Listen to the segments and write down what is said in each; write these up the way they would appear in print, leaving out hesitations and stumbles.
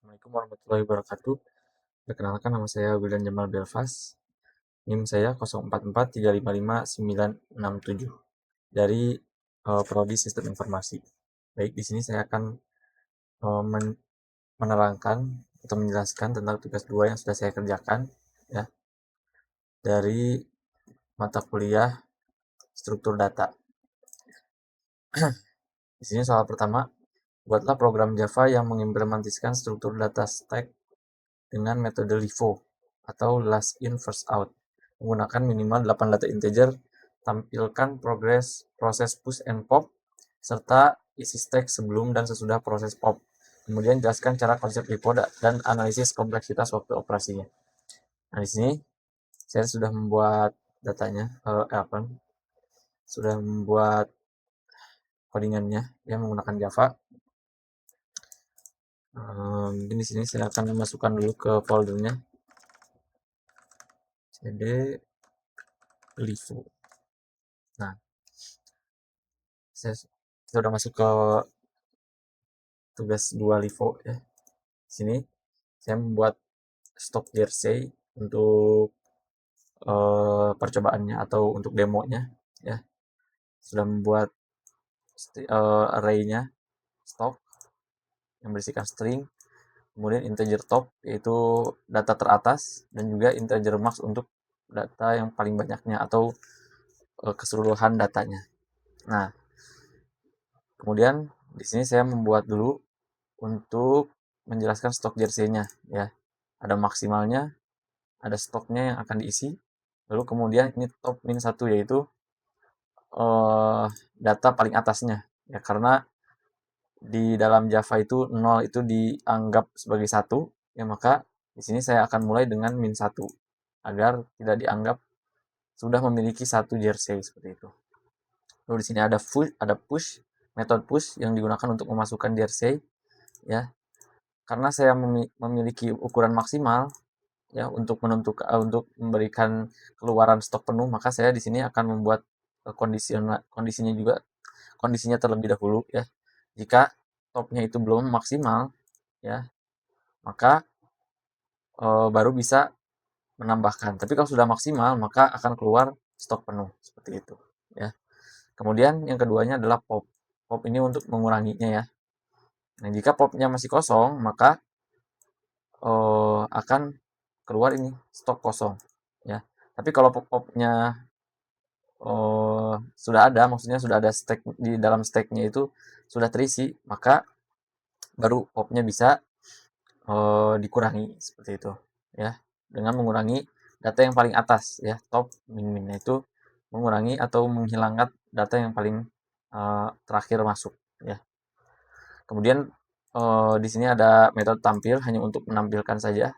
Assalamualaikum warahmatullahi wabarakatuh. Perkenalkan, nama saya Wildan Jamal Belfast. NIM saya 0443555967 dari Prodi Sistem Informasi. Baik, di sini saya akan menerangkan atau menjelaskan tentang tugas 2 yang sudah saya kerjakan ya dari mata kuliah struktur data. Di sini soal pertama, buatlah program Java yang mengimplementasikan struktur data stack dengan metode LIFO atau last in first out, menggunakan minimal 8 data integer, tampilkan proses push and pop, serta isi stack sebelum dan sesudah proses pop. Kemudian jelaskan cara konsep LIFO dan analisis kompleksitas waktu operasinya. Nah, di sini saya sudah membuat datanya, sudah membuat codingannya yang menggunakan Java. Mungkin di sini saya akan memasukkan dulu ke foldernya cd LIFO. Nah, saya sudah masuk ke tugas 2 LIFO ya. Di sini saya membuat stok jersey untuk percobaannya atau untuk demonya ya. Sudah membuat array-nya stok yang berisikan string, kemudian integer top yaitu data teratas, dan juga integer max untuk data yang paling banyaknya atau keseluruhan datanya. Nah, kemudian di sini saya membuat dulu untuk menjelaskan stok jersey-nya ya. Ada maksimalnya, ada stoknya yang akan diisi. Lalu kemudian ini top min 1 yaitu data paling atasnya ya, karena di dalam Java itu 0 itu dianggap sebagai 1 ya, maka di sini saya akan mulai dengan min 1 agar tidak dianggap sudah memiliki satu jersey seperti itu. Lalu di sini ada push, metode push yang digunakan untuk memasukkan jersey ya. Karena saya memiliki ukuran maksimal ya untuk menentukan untuk memberikan keluaran stok penuh, maka saya di sini akan membuat kondisinya terlebih dahulu ya. Jika topnya itu belum maksimal ya, maka baru bisa menambahkan. Tapi kalau sudah maksimal, maka akan keluar stok penuh seperti itu ya. Kemudian yang keduanya adalah pop. Pop ini untuk menguranginya ya. Nah, jika popnya masih kosong, maka akan keluar ini stok kosong ya. Tapi kalau popnya sudah ada, maksudnya sudah ada stack di dalam stacknya itu sudah terisi, maka baru popnya bisa dikurangi seperti itu ya, dengan mengurangi data yang paling atas ya, top min itu mengurangi atau menghilangkan data yang paling terakhir masuk ya. Kemudian di sini ada metode tampil hanya untuk menampilkan saja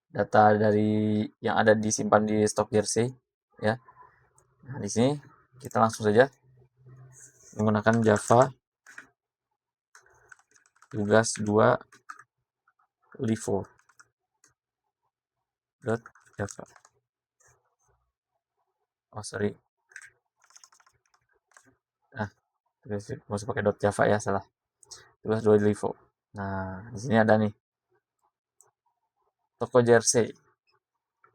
data dari yang ada disimpan di stok jersey ya. Nah, di sini kita langsung saja menggunakan Java tugas 2 LIFO .java. Oh, sorry. Nah, masuk pakai .java ya, salah. Tugas 2 LIFO. Nah, di sini ada nih toko jersey.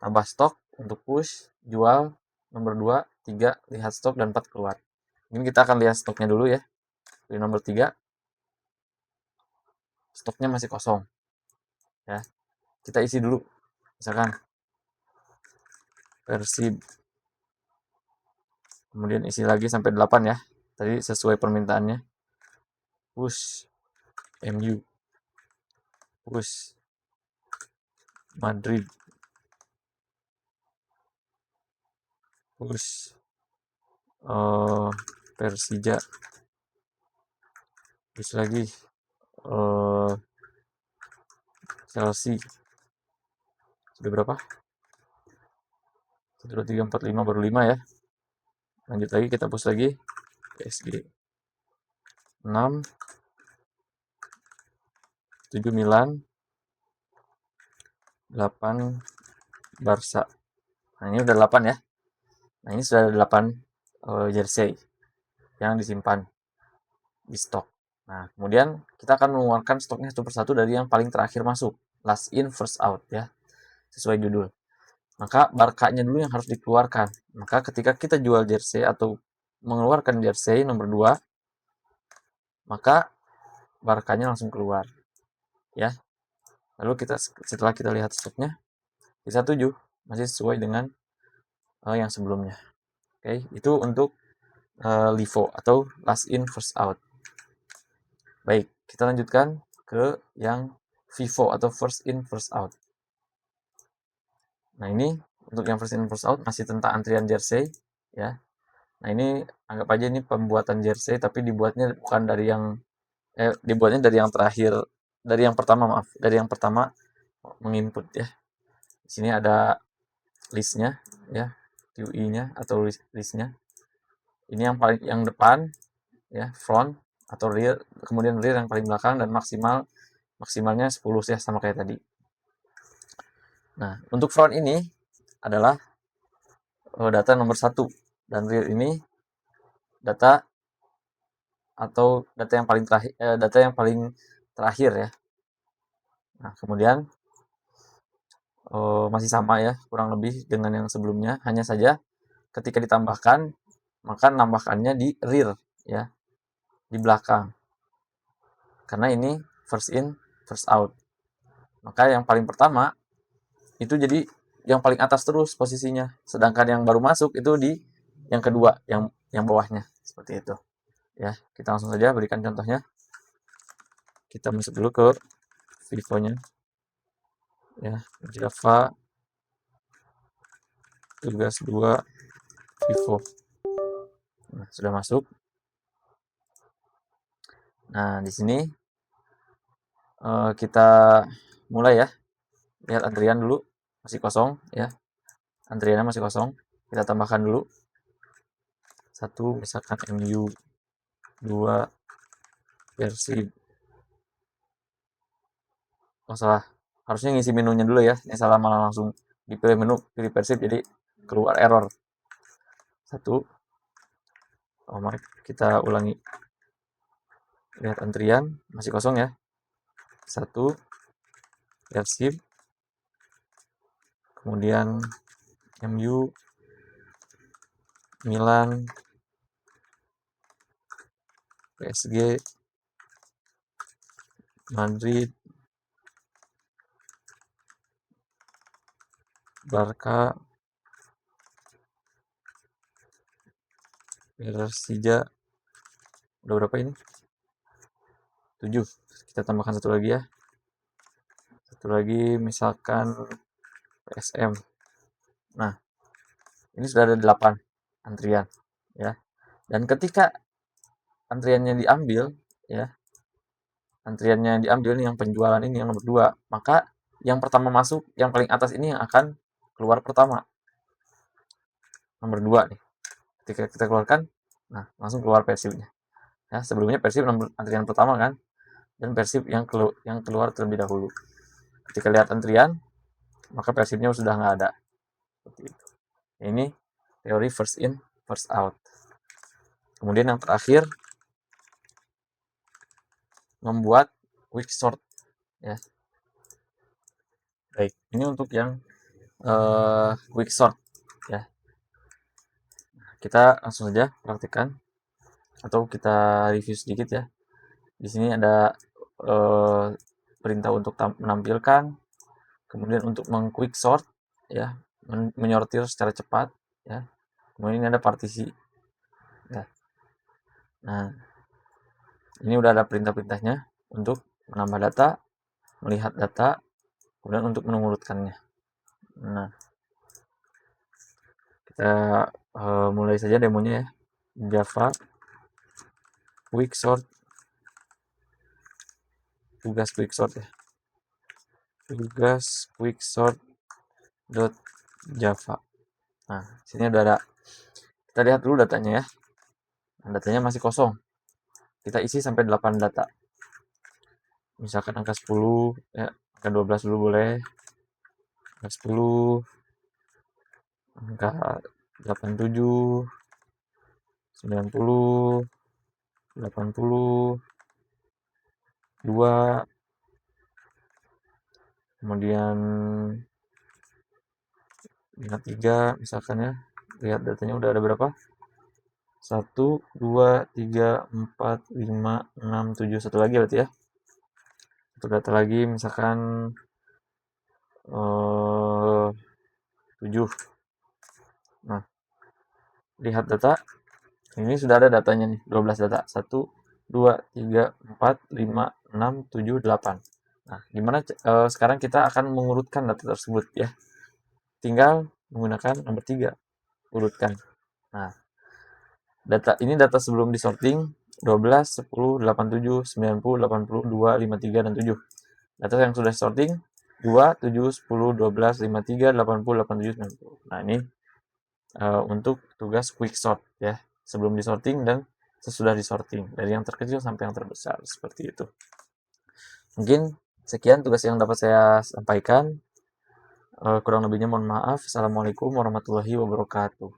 Tambah stok untuk push, jual, nomor 2, 3, lihat stok, dan 4 keluar. Ini kita akan lihat stoknya dulu ya. Di nomor 3, stoknya masih kosong. Ya. Kita isi dulu. Misalkan versi, kemudian isi lagi sampai 8 ya. Tadi sesuai permintaannya. Push MU, push Madrid, push Persija, push lagi Chelsea. Sudah berapa? 1, 2, 3, 4, 5, baru 5 ya. Lanjut lagi, kita push lagi PSG. 6, 7 Milan, 8 Barca. Nah, ini udah 8 ya. Nah, ini sudah ada 8 jersey yang disimpan di stok. Nah, kemudian kita akan mengeluarkan stoknya satu persatu dari yang paling terakhir masuk, last in first out ya, sesuai judul. Maka Barkanya dulu yang harus dikeluarkan. Maka ketika kita jual jersey atau mengeluarkan jersey nomor 2, maka Barkanya langsung keluar ya. Lalu setelah kita lihat stoknya, bisa 7 masih sesuai dengan yang sebelumnya. Oke, itu untuk LIFO atau last in first out. Baik, kita lanjutkan ke yang FIFO atau first in first out. Nah, ini untuk yang first in first out masih tentang antrian jersey ya. Nah, ini anggap aja ini pembuatan jersey tapi dibuatnya bukan dari yang dibuatnya dari yang terakhir, dari yang pertama, maaf, dari yang pertama menginput ya. Di sini ada listnya ya, QI-nya atau listnya. Ini yang depan ya, front atau rear, kemudian rear yang paling belakang, dan maksimalnya 10 ya, sama kayak tadi. Nah, untuk front ini adalah data nomor 1, dan rear ini data atau data yang paling terakhir ya. Nah, kemudian masih sama ya, kurang lebih dengan yang sebelumnya, hanya saja ketika ditambahkan, maka nambahkannya di rear ya, di belakang. Karena ini first in, first out. Maka yang paling pertama itu jadi yang paling atas terus posisinya, sedangkan yang baru masuk itu di yang kedua, yang bawahnya, seperti itu. Ya, kita langsung saja berikan contohnya. Kita masuk dulu ke Vivo-nya. Ya, Java tugas 2 Vivo. Nah, sudah masuk. Nah, di sini kita mulai ya. Lihat antrian dulu, masih kosong ya. Antriannya masih kosong. Kita tambahkan dulu. 1 misalkan MU, 2 versi. Oh, salah. Harusnya ngisi menunya dulu ya. Ini salah, malah langsung dipilih menu, pilih Persib, jadi keluar error. 1. Oh, mari kita ulangi. Lihat antrian, masih kosong ya. 1 Persib. Kemudian MU, Milan, PSG, Madrid, Barca, Persija. Udah berapa ini? 7. Kita tambahkan satu lagi ya. Satu lagi misalkan PSM. Nah, ini sudah ada 8 antrian ya. Dan ketika antriannya diambil ya, antriannya diambil nih, yang penjualan ini yang nomor 2, maka yang pertama masuk, yang paling atas ini yang akan keluar pertama. Nomor 2 nih. Ketika kita keluarkan, nah langsung keluar Persibnya. Ya, sebelumnya Persib nomor antrian pertama kan, dan Persib yang keluar terlebih dahulu. Ketika lihat antrian, maka Persibnya sudah nggak ada. Seperti itu. Ini teori first in, first out. Kemudian yang terakhir, membuat quick sort ya. Baik, ini untuk yang quick sort ya. Kita langsung saja praktikkan atau kita review sedikit ya. Di sini ada perintah untuk menampilkan, kemudian untuk meng-quick sort ya, menyortir secara cepat ya. Kemudian ini ada partisi ya. Nah, ini udah ada perintah-perintahnya untuk menambah data, melihat data, kemudian untuk mengurutkannya. Nah, kita mulai saja demonya ya. Java quick sort, tugas quick sort ya. Tugas quick sort .java. Nah, sini udah ada. Kita lihat dulu datanya ya. Nah, datanya masih kosong. Kita isi sampai 8 data. Misalkan angka 10 ya, angka 12 dulu boleh. Angka 10, angka 87, 90, 80, 2, kemudian lihat 3 misalkan ya. Lihat datanya udah ada berapa? 1, 2, 3, 4, 5, 6, 7. Satu lagi berarti ya. Satu data lagi misalkan 7. Nah, lihat data. Ini sudah ada datanya nih, 12 data. 1, 2, 3, 4, 5, 6, 7, 8. Nah, gimana sekarang kita akan mengurutkan data tersebut ya. Tinggal menggunakan nomor 3, urutkan. Nah, data sebelum disorting 12, 10, 87, 90, 80, 2, 53, dan 7. Data yang sudah disorting 2, 7, 10, 12, 53, 80, 87, 90. Nah, ini untuk tugas quick sort ya, sebelum disorting dan sesudah disorting, dari yang terkecil sampai yang terbesar, seperti itu. Mungkin sekian tugas yang dapat saya sampaikan. Kurang lebihnya mohon maaf. Assalamualaikum warahmatullahi wabarakatuh.